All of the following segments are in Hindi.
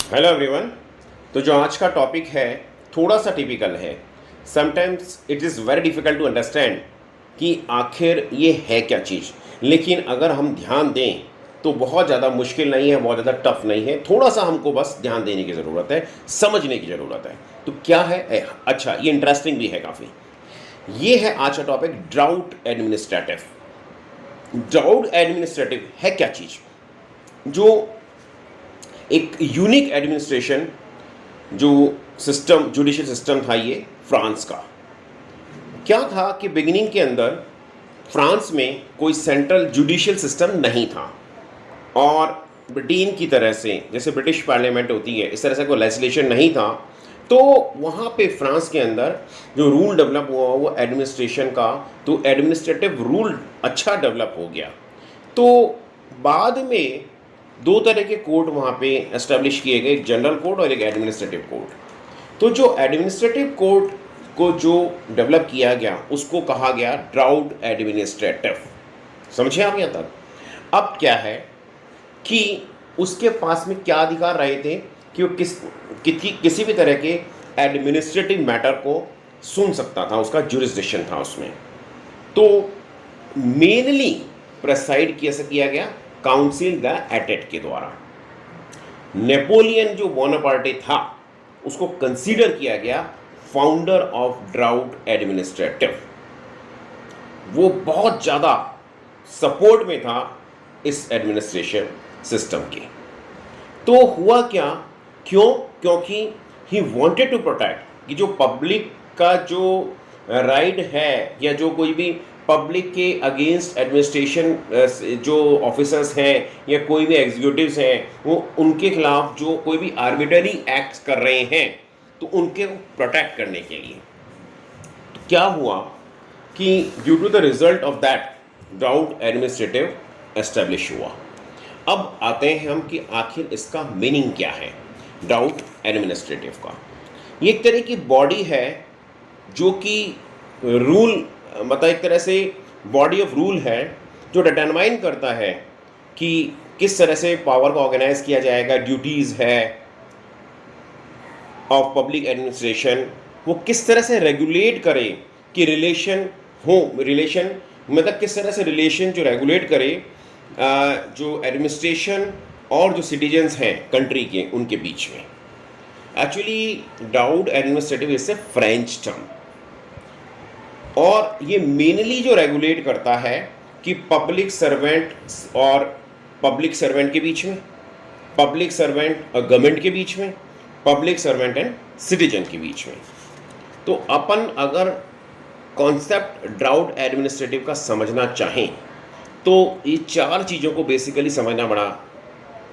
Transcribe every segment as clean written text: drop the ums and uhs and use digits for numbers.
Hello everyone. तो जो आज का टॉपिक है थोड़ा सा टिपिकल है। Sometimes it is very difficult to understand कि आखिर ये है क्या चीज़, लेकिन अगर हम ध्यान दें तो बहुत ज़्यादा मुश्किल नहीं है, बहुत ज़्यादा टफ नहीं है। थोड़ा सा हमको बस ध्यान देने की ज़रूरत है, समझने की ज़रूरत है। तो क्या है अच्छा, ये इंटरेस्टिंग भी है काफ़ी। ये है आज का topic, drought administrative. Drought administrative है क्या चीज़? जो एक यूनिक एडमिनिस्ट्रेशन, जो सिस्टम, जुडिशियल सिस्टम था ये फ्रांस का। क्या था कि बिगिनिंग के अंदर फ्रांस में कोई सेंट्रल जुडिशियल सिस्टम नहीं था, और ब्रिटेन की तरह से, जैसे ब्रिटिश पार्लियामेंट होती है, इस तरह से कोई लेजिस्लेशन नहीं था। तो वहाँ पे फ्रांस के अंदर जो रूल डेवलप हुआ वो एडमिनिस्ट्रेशन का, तो एडमिनिस्ट्रेटिव रूल अच्छा डेवलप हो गया। तो बाद में दो तरह के कोर्ट वहाँ पे एस्टेब्लिश किए गए, एक जनरल कोर्ट और एक एडमिनिस्ट्रेटिव कोर्ट। तो जो एडमिनिस्ट्रेटिव कोर्ट को जो डेवलप किया गया उसको कहा गया ड्राउट एडमिनिस्ट्रेटिव। समझे आप यहाँ तक? अब क्या है कि उसके पास में क्या अधिकार रहे थे कि वो किसी भी तरह के एडमिनिस्ट्रेटिव मैटर को सुन सकता था, उसका जुरिस्डिक्शन था उसमें। तो मेनली प्रेसाइड कैसे किया गया? काउंसिल द एटेट के द्वारा। नेपोलियन जो बोनापार्टे था उसको कंसीडर किया गया फाउंडर ऑफ ड्राउट एडमिनिस्ट्रेटिव। वो बहुत ज़्यादा सपोर्ट में था इस एडमिनिस्ट्रेशन सिस्टम के। तो हुआ क्या? क्यों? क्योंकि ही वांटेड टू प्रोटेक्ट कि जो पब्लिक का जो राइट है, या जो कोई भी पब्लिक के अगेंस्ट एडमिनिस्ट्रेशन जो ऑफिसर्स हैं या कोई भी एग्जीक्यूटिव्स हैं, वो उनके खिलाफ जो कोई भी आर्बिट्ररी एक्ट्स कर रहे हैं, तो उनके प्रोटेक्ट करने के लिए। तो क्या हुआ कि due to the result of that drought administrative establish हुआ। अब आते हैं हम कि आखिर इसका मीनिंग क्या है ड्राउट एडमिनिस्ट्रेटिव का। ये एक तरह की बॉडी है जो कि रूल, मतलब एक तरह से बॉडी ऑफ रूल है, जो डिटरमाइन करता है कि किस तरह से पावर को ऑर्गेनाइज किया जाएगा, ड्यूटीज़ है ऑफ पब्लिक एडमिनिस्ट्रेशन, वो किस तरह से रेगुलेट करे कि रिलेशन हो, रिलेशन मतलब किस तरह से रिलेशन जो रेगुलेट करे जो एडमिनिस्ट्रेशन और जो सिटीजन्स हैं कंट्री के, उनके बीच में। एक्चुअली ड्राउट एडमिनिस्ट्रेटिव इससे फ्रेंच टर्म, और ये मेनली जो रेगुलेट करता है कि पब्लिक सर्वेंट और पब्लिक सर्वेंट के बीच में, पब्लिक सर्वेंट और गवर्नमेंट के बीच में, पब्लिक सर्वेंट एंड सिटीजन के बीच में। तो अपन अगर कॉन्सेप्ट ड्राउट एडमिनिस्ट्रेटिव का समझना चाहें तो ये चार चीज़ों को बेसिकली समझना बड़ा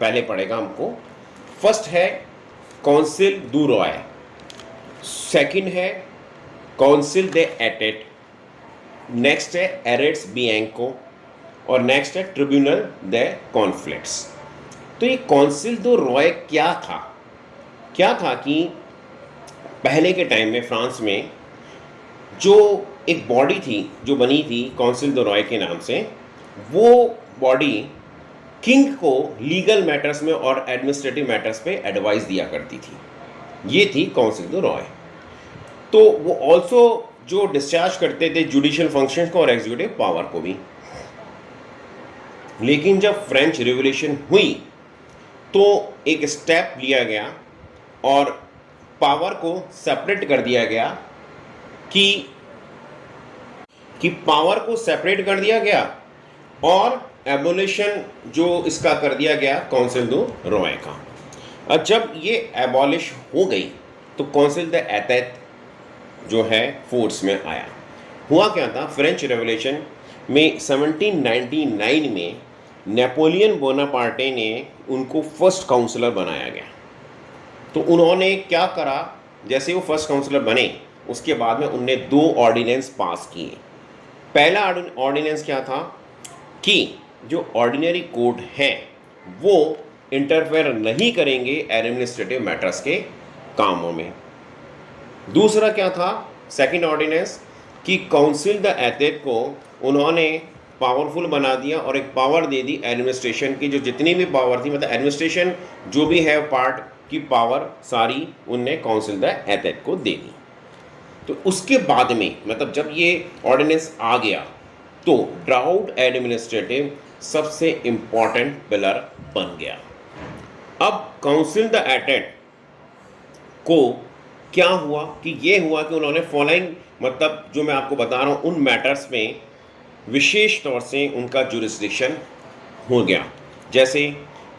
पहले पड़ेगा हमको। फर्स्ट है काउंसिल दू रॉय, सेकंड है काउंसिल दे एटेट, नेक्स्ट है एरेट्स बियांको, और नेक्स्ट है ट्रिब्यूनल दे कॉन्फ्लिक्ट्स। तो ये काउंसिल दो रॉय क्या था? क्या था कि पहले के टाइम में फ्रांस में जो एक बॉडी थी जो बनी थी काउंसिल दो रॉय के नाम से, वो बॉडी किंग को लीगल मैटर्स में और एडमिनिस्ट्रेटिव मैटर्स पे एडवाइस दिया करती थी। ये थी काउंसिल दो रॉय। तो वो ऑल्सो जो डिस्चार्ज करते थे जुडिशियल फंक्शंस को और एग्जीक्यूटिव पावर को भी। लेकिन जब फ्रेंच रिवॉल्यूशन हुई तो एक स्टेप लिया गया और पावर को सेपरेट कर दिया गया कि पावर को सेपरेट कर दिया गया, और एबोलिशन जो इसका कर दिया गया काउंसिल दो रॉय का। और जब ये एबॉलिश हो गई तो काउंसिल द एटेट जो है फोर्स में आया। हुआ क्या था? फ्रेंच रेवोल्यूशन में 1799 में नेपोलियन बोनापार्टे ने उनको फर्स्ट काउंसलर बनाया गया। तो उन्होंने क्या करा, जैसे वो फर्स्ट काउंसलर बने उसके बाद में उनने दो ऑर्डिनेंस पास किए। पहला ऑर्डिनेंस क्या था कि जो ऑर्डिनरी कोर्ट हैं वो इंटरफेयर नहीं करेंगे एडमिनिस्ट्रेटिव मैटर्स के कामों में। दूसरा क्या था? सेकंड ऑर्डिनेंस कि काउंसिल द एटेट को उन्होंने पावरफुल बना दिया और एक पावर दे दी एडमिनिस्ट्रेशन की, जो जितनी भी पावर थी, मतलब एडमिनिस्ट्रेशन जो भी है पार्ट कि पावर सारी उनने काउंसिल द एथेट को दे दी। तो उसके बाद में मतलब जब ये ऑर्डिनेंस आ गया तो ड्राउट एडमिनिस्ट्रेटिव सबसे इम्पॉर्टेंट पिलर बन गया। अब काउंसिल द एथेट को क्या हुआ कि ये हुआ कि उन्होंने फॉलोइंग मतलब जो मैं आपको बता रहा हूँ उन मैटर्स में विशेष तौर से उनका जुरिस्डिक्शन हो गया। जैसे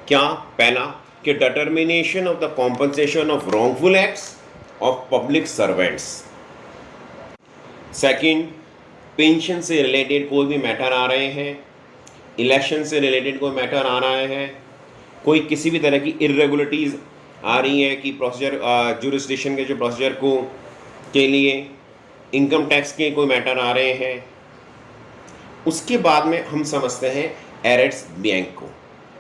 क्या, पहला कि determination of the compensation of wrongful acts of public servants. Second, pension से रिलेटेड कोई भी मैटर आ रहे हैं, इलेक्शन से रिलेटेड कोई मैटर आ रहा है, कोई किसी भी तरह की इरेगुलरिटीज़ आ रही है कि प्रोसीजर जुरिस्डिक्शन के जो प्रोसीजर को के लिए इनकम टैक्स के कोई मैटर आ रहे हैं। उसके बाद में हम समझते हैं एरेट्स बियांको।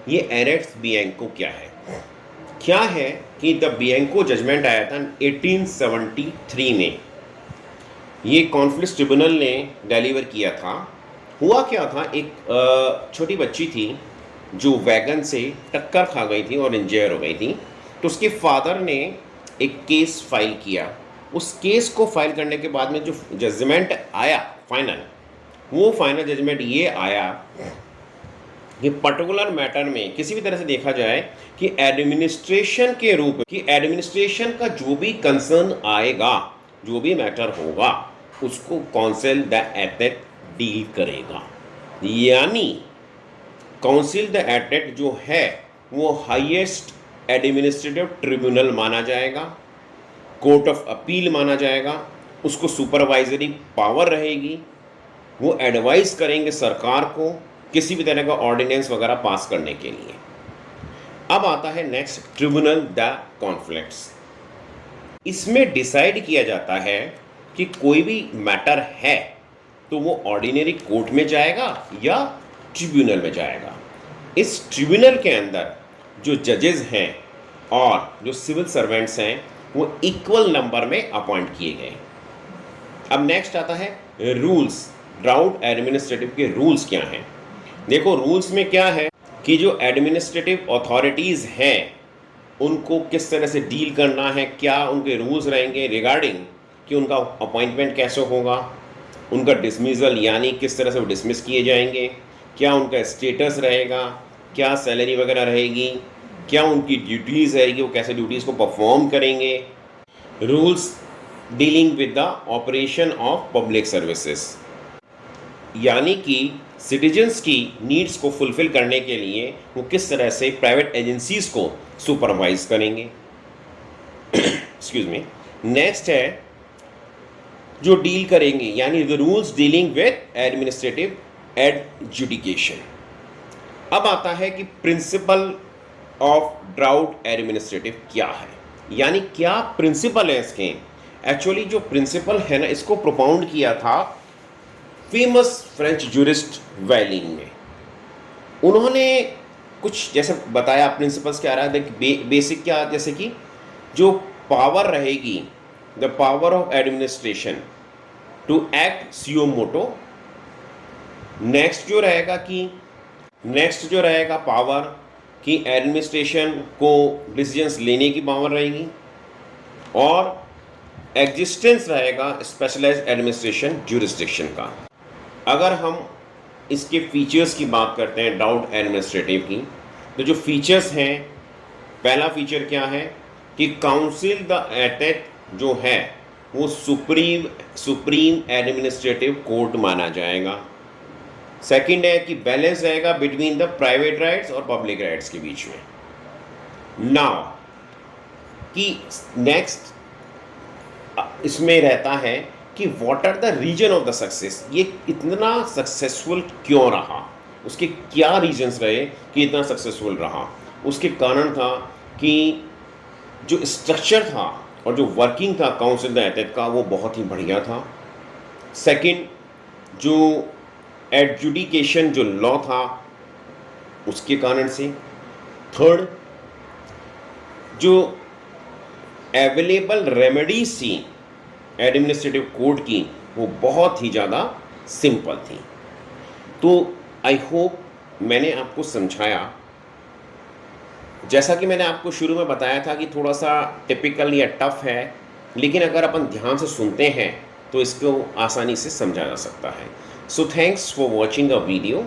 ये एरेट्स बियांको क्या है? क्या है कि द बियांको जजमेंट आया था 1873 में, ये कॉन्फ्लिक्ट ट्रिब्यूनल ने डिलीवर किया था। हुआ क्या था, एक छोटी बच्ची थी जो वैगन से टक्कर खा गई थी और इंजर्ड हो गई थी, तो उसके फादर ने एक केस फाइल किया। उस केस को फाइल करने के बाद में जो जजमेंट आया फाइनल, वो फाइनल जजमेंट ये आया कि पर्टिकुलर मैटर में किसी भी तरह से देखा जाए कि एडमिनिस्ट्रेशन के रूप कि एडमिनिस्ट्रेशन का जो भी कंसर्न आएगा, जो भी मैटर होगा, उसको काउंसिल द एथेट डील करेगा। यानी काउंसिल द एथेट जो है वो हाईएस्ट एडमिनिस्ट्रेटिव ट्रिब्यूनल माना जाएगा, कोर्ट ऑफ अपील माना जाएगा, उसको सुपरवाइजरी पावर रहेगी, वो एडवाइस करेंगे सरकार को किसी भी तरह का ऑर्डिनेंस वगैरह पास करने के लिए। अब आता है नेक्स्ट, ट्रिब्यूनल द कॉन्फ्लिक्ट्स। इसमें डिसाइड किया जाता है कि कोई भी मैटर है तो वो ऑर्डिनरी कोर्ट में जाएगा या ट्रिब्यूनल में जाएगा। इस ट्रिब्यूनल के अंदर जो जजेस हैं और जो सिविल सर्वेंट्स हैं वो इक्वल नंबर में अपॉइंट किए गए। अब नेक्स्ट आता है रूल्स। ड्राउट एडमिनिस्ट्रेटिव के रूल्स क्या हैं? देखो, रूल्स में क्या है कि जो एडमिनिस्ट्रेटिव अथॉरिटीज़ हैं उनको किस तरह से डील करना है, क्या उनके रूल्स रहेंगे रिगार्डिंग कि उनका अपॉइंटमेंट कैसे होगा, उनका डिसमिसल यानी किस तरह से वो डिसमिस किए जाएंगे, क्या उनका स्टेटस रहेगा, क्या सैलरी वगैरह रहेगी, क्या उनकी ड्यूटीज़ रहेगी, वो कैसे ड्यूटीज़ को परफॉर्म करेंगे। Rules dealing with the operation of public services, यानी कि सिटीजन्स की नीड्स को फुलफ़िल करने के लिए वो किस तरह से प्राइवेट एजेंसीज़ को सुपरवाइज करेंगे। Excuse me. नेक्स्ट है जो डील करेंगे, यानी the rules dealing with administrative adjudication. अब आता है कि प्रिंसिपल ऑफ ड्राउट एडमिनिस्ट्रेटिव क्या है, यानी क्या प्रिंसिपल है इसके। एक्चुअली जो प्रिंसिपल है ना, इसको प्रोपाउंड किया था फेमस फ्रेंच जूरिस्ट वेलिंग ने। उन्होंने कुछ जैसे बताया प्रिंसिपल्स क्या रहा है, बेसिक क्या, जैसे कि जो पावर रहेगी, the power of administration to act suo motu. Next जो रहेगा पावर कि एडमिनिस्ट्रेशन को डिसीजंस लेने की पावर रहेगी, और एग्जिस्टेंस रहेगा स्पेशलाइज्ड एडमिनिस्ट्रेशन ज्यूरिसडिक्शन का। अगर हम इसके फीचर्स की बात करते हैं ड्राउट एडमिनिस्ट्रेटिव की, तो जो फीचर्स हैं, पहला फीचर क्या है कि काउंसिल द एथेट जो है वो सुप्रीम एडमिनिस्ट्रेटिव कोर्ट माना जाएगा। सेकंड है कि बैलेंस रहेगा बिटवीन द प्राइवेट राइट्स और पब्लिक राइट्स के बीच में। नाउ कि नेक्स्ट इसमें रहता है कि what are the reason of the success, ये इतना सक्सेसफुल क्यों रहा, उसके क्या रीजन्स रहे कि इतना सक्सेसफुल रहा। उसके कारण था कि जो स्ट्रक्चर था और जो वर्किंग था काउंसिल द एथेट का वो बहुत ही बढ़िया था। सेकंड, जो एडजुडिकेशन जो लॉ था उसके कारण से। थर्ड, जो अवेलेबल रेमेडीज थी एडमिनिस्ट्रेटिव कोड की वो बहुत ही ज़्यादा सिंपल थी। तो आई होप मैंने आपको समझाया जैसा कि मैंने आपको शुरू में बताया था कि थोड़ा सा टिपिकल या टफ है, लेकिन अगर अपन ध्यान से सुनते हैं तो इसको आसानी से समझा जा सकता है। So thanks for watching a video.